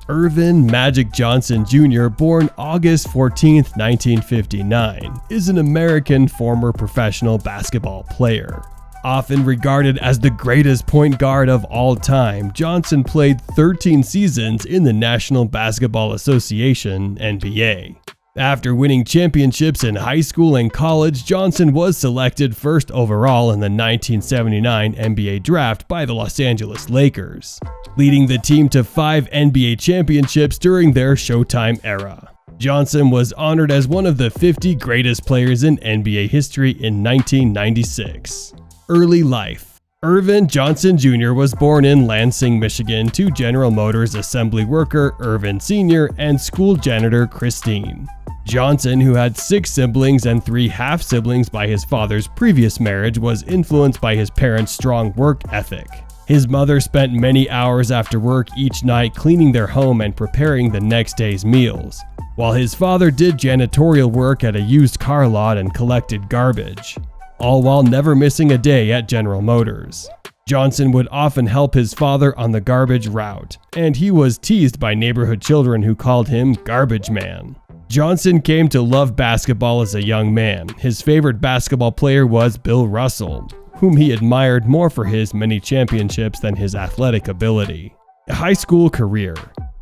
Earvin Magic Johnson Jr., born August 14, 1959, is an American former professional basketball player. Often regarded as the greatest point guard of all time, Johnson played 13 seasons in the National Basketball Association (NBA). After winning championships in high school and college, Johnson was selected first overall in the 1979 NBA draft by the Los Angeles Lakers, leading the team to 5 NBA championships during their Showtime era. Johnson was honored as one of the 50 greatest players in NBA history in 1996. Early life. Earvin Johnson Jr. was born in Lansing, Michigan to General Motors assembly worker Earvin Sr. and school janitor Christine. Johnson, who had 6 siblings and 3 half-siblings by his father's previous marriage, was influenced by his parents' strong work ethic. His mother spent many hours after work each night cleaning their home and preparing the next day's meals, while his father did janitorial work at a used car lot and collected garbage, all while never missing a day at General Motors. Johnson would often help his father on the garbage route, and he was teased by neighborhood children who called him Garbage Man. Johnson came to love basketball as a young man. His favorite basketball player was Bill Russell, whom he admired more for his many championships than his athletic ability. High school career.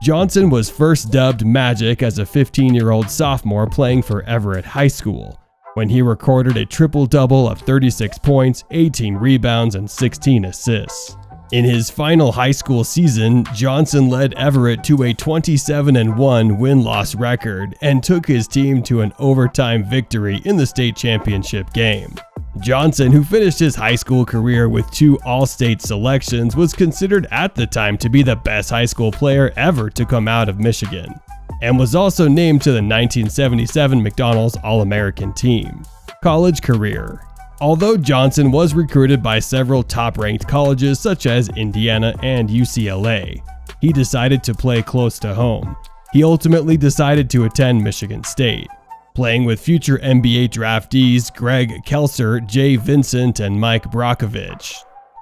Johnson was first dubbed Magic as a 15-year-old sophomore playing for Everett High School, when he recorded a triple-double of 36 points, 18 rebounds, and 16 assists. In his final high school season, Johnson led Everett to a 27-1 win-loss record and took his team to an overtime victory in the state championship game. Johnson, who finished his high school career with 2 All-State selections, was considered at the time to be the best high school player ever to come out of Michigan, and was also named to the 1977 McDonald's All-American team. College career. Although Johnson was recruited by several top-ranked colleges such as Indiana and UCLA, he decided to play close to home. He ultimately decided to attend Michigan State, playing with future NBA draftees Greg Kelser, Jay Vincent, and Mike Brockovich.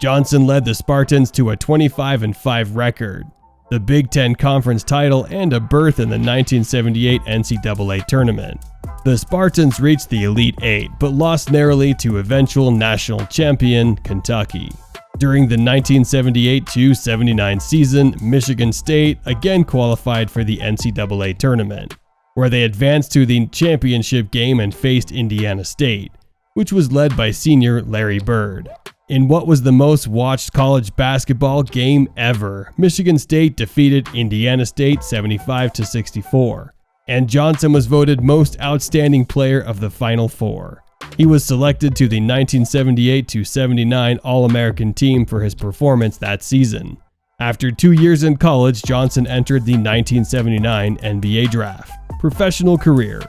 Johnson led the Spartans to a 25-5 record, the Big Ten Conference title, and a berth in the 1978 NCAA tournament. The Spartans reached the Elite 8, but lost narrowly to eventual national champion Kentucky. During the 1978-79 season, Michigan State again qualified for the NCAA tournament, where they advanced to the championship game and faced Indiana State, which was led by senior Larry Bird. In what was the most watched college basketball game ever, Michigan State defeated Indiana State 75-64, and Johnson was voted most outstanding player of the Final Four. He was selected to the 1978-79 All-American team for his performance that season. After 2 years in college, Johnson entered the 1979 NBA draft. Professional career.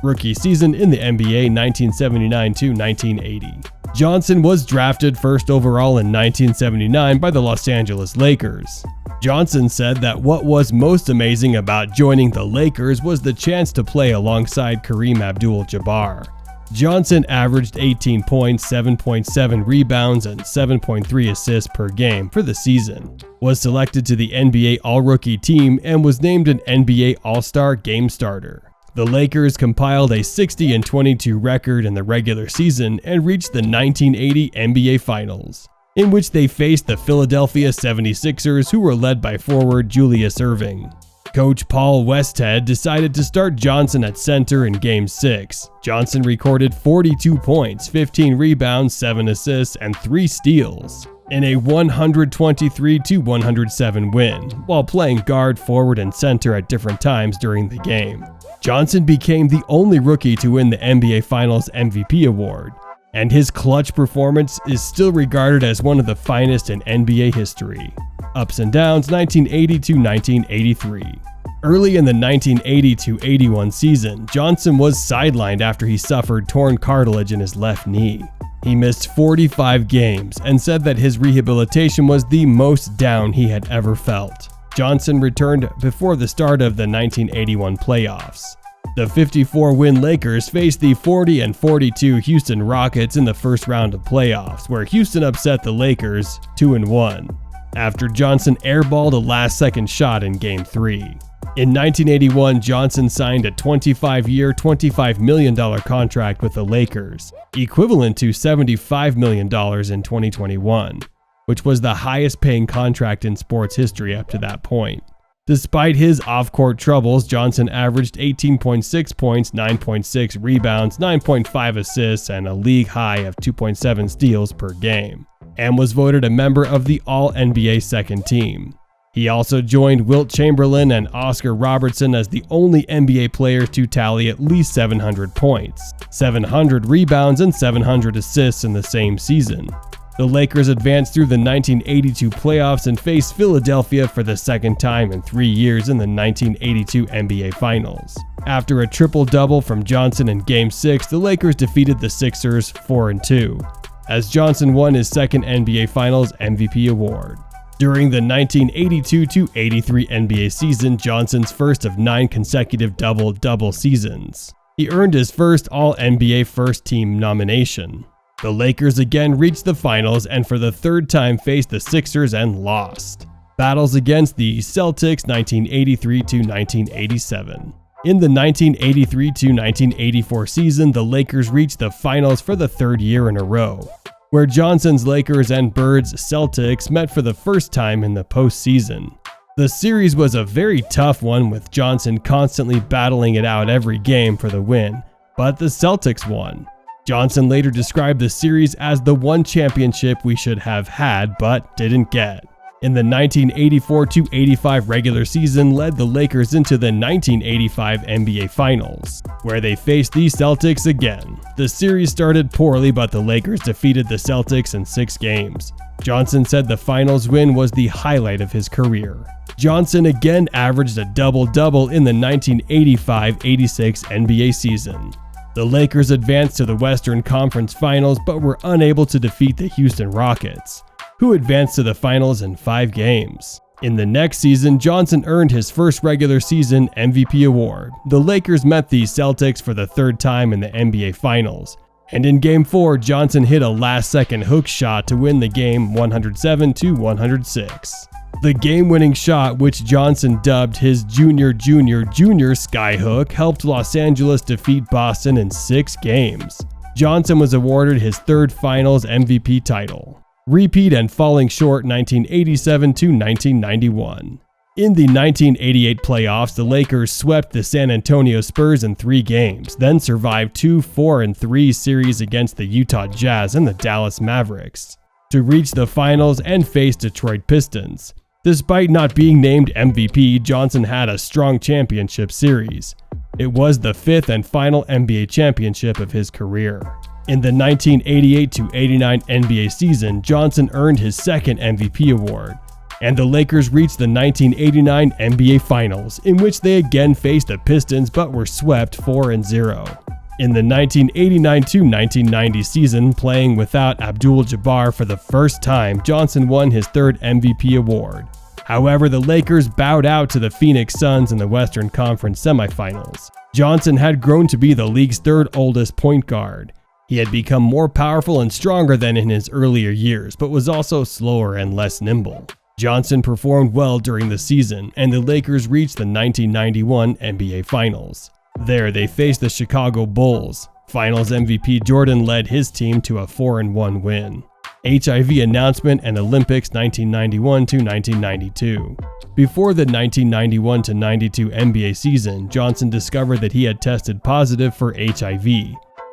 Rookie season in the NBA 1979-1980. Johnson was drafted first overall in 1979 by the Los Angeles Lakers. Johnson said that what was most amazing about joining the Lakers was the chance to play alongside Kareem Abdul-Jabbar. Johnson averaged 18 points, 7.7 rebounds, and 7.3 assists per game for the season, was selected to the NBA All-Rookie team, and was named an NBA All-Star Game Starter. The Lakers compiled a 60-22 record in the regular season and reached the 1980 NBA Finals, in which they faced the Philadelphia 76ers, who were led by forward Julius Earvin. Coach Paul Westhead decided to start Johnson at center in Game 6. Johnson recorded 42 points, 15 rebounds, 7 assists, and 3 steals in a 123-107 win, while playing guard, forward, and center at different times during the game. Johnson became the only rookie to win the NBA Finals MVP award, and his clutch performance is still regarded as one of the finest in NBA history. Ups and downs 1980-1983. Early in the 1980-81 season, Johnson was sidelined after he suffered torn cartilage in his left knee. He missed 45 games and said that his rehabilitation was the most down he had ever felt. Johnson returned before the start of the 1981 playoffs. The 54-win Lakers faced the 40-42 Houston Rockets in the first round of playoffs, where Houston upset the Lakers 2-1, after Johnson airballed a last-second shot in Game 3. In 1981, Johnson signed a 25-year, $25 million contract with the Lakers, equivalent to $75 million in 2021, which was the highest-paying contract in sports history up to that point. Despite his off-court troubles, Johnson averaged 18.6 points, 9.6 rebounds, 9.5 assists, and a league high of 2.7 steals per game, and was voted a member of the All-NBA second team. He also joined Wilt Chamberlain and Oscar Robertson as the only NBA players to tally at least 700 points, 700 rebounds, and 700 assists in the same season. The Lakers advanced through the 1982 playoffs and faced Philadelphia for the second time in 3 years in the 1982 NBA Finals. After a triple-double from Johnson in Game 6, the Lakers defeated the Sixers 4-2, as Johnson won his second NBA Finals MVP award. During the 1982-83 NBA season, Johnson's first of 9 consecutive double-double seasons, he earned his first All-NBA first-team nomination. The Lakers again reached the finals and for the third time faced the Sixers and lost. Battles against the Celtics 1983-1987. In the 1983-1984 season, the Lakers reached the finals for the third year in a row, where Johnson's Lakers and Bird's Celtics met for the first time in the postseason. The series was a very tough one, with Johnson constantly battling it out every game for the win, but the Celtics won. Johnson later described the series as the one championship we should have had but didn't get. In the 1984-85 regular season led the Lakers into the 1985 NBA Finals, where they faced the Celtics again. The series started poorly, but the Lakers defeated the Celtics in 6 games. Johnson said the finals win was the highlight of his career. Johnson again averaged a double-double in the 1985-86 NBA season. The Lakers advanced to the Western Conference Finals but were unable to defeat the Houston Rockets, who advanced to the finals in 5 games. In the next season, Johnson earned his first regular season MVP award. The Lakers met the Celtics for the third time in the NBA Finals, and in Game 4, Johnson hit a last-second hook shot to win the game 107-106. The game-winning shot, which Johnson dubbed his Junior Skyhook, helped Los Angeles defeat Boston in 6 games. Johnson was awarded his third Finals MVP title. Repeat and falling short 1987-1991. In the 1988 playoffs, the Lakers swept the San Antonio Spurs in 3 games, then survived 2 4-3 series against the Utah Jazz and the Dallas Mavericks, to reach the finals and face Detroit Pistons. Despite not being named MVP, Johnson had a strong championship series. It was the 5th and final NBA championship of his career. In the 1988-89 NBA season, Johnson earned his second MVP award, and the Lakers reached the 1989 NBA Finals, in which they again faced the Pistons but were swept 4-0. In the 1989-1990 season, playing without Abdul-Jabbar for the first time, Johnson won his third MVP award. However, the Lakers bowed out to the Phoenix Suns in the Western Conference semifinals. Johnson had grown to be the league's third oldest point guard. He had become more powerful and stronger than in his earlier years, but was also slower and less nimble. Johnson performed well during the season, and the Lakers reached the 1991 NBA Finals. There, they faced the Chicago Bulls. Finals MVP Jordan led his team to a 4-1 win. HIV announcement and Olympics 1991-1992. Before the 1991-92 NBA season, Johnson discovered that he had tested positive for HIV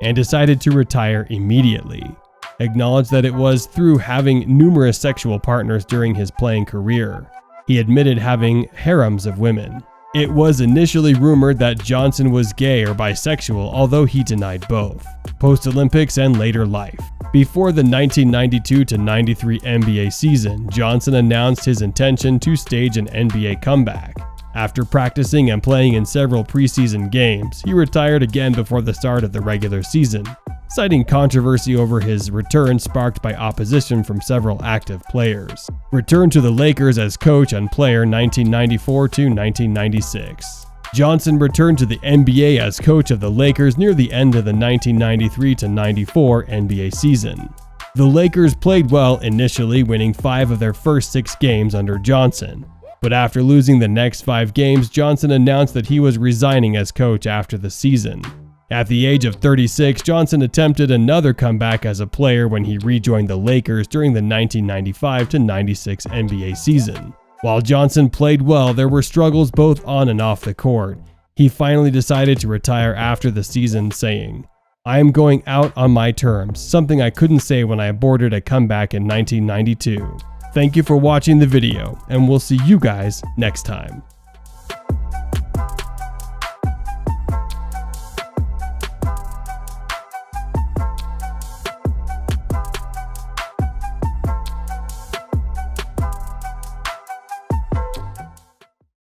and decided to retire immediately. Acknowledged that it was through having numerous sexual partners during his playing career. He admitted having harems of women. It was initially rumored that Johnson was gay or bisexual, although he denied both. Post-Olympics and later life. Before the 1992-93 NBA season, Johnson announced his intention to stage an NBA comeback. After practicing and playing in several preseason games, he retired again before the start of the regular season, citing controversy over his return sparked by opposition from several active players. Returned to the Lakers as coach and player 1994-1996. Johnson returned to the NBA as coach of the Lakers near the end of the 1993-94 NBA season. The Lakers played well initially, winning 5 of their first 6 games under Johnson, But after losing the next 5 games, Johnson announced that he was resigning as coach after the season. At the age of 36, Johnson attempted another comeback as a player when he rejoined the Lakers during the 1995-96 NBA season. While Johnson played well, there were struggles both on and off the court. He finally decided to retire after the season, saying, "I am going out on my terms, something I couldn't say when I aborted a comeback in 1992. Thank you for watching the video, and we'll see you guys next time."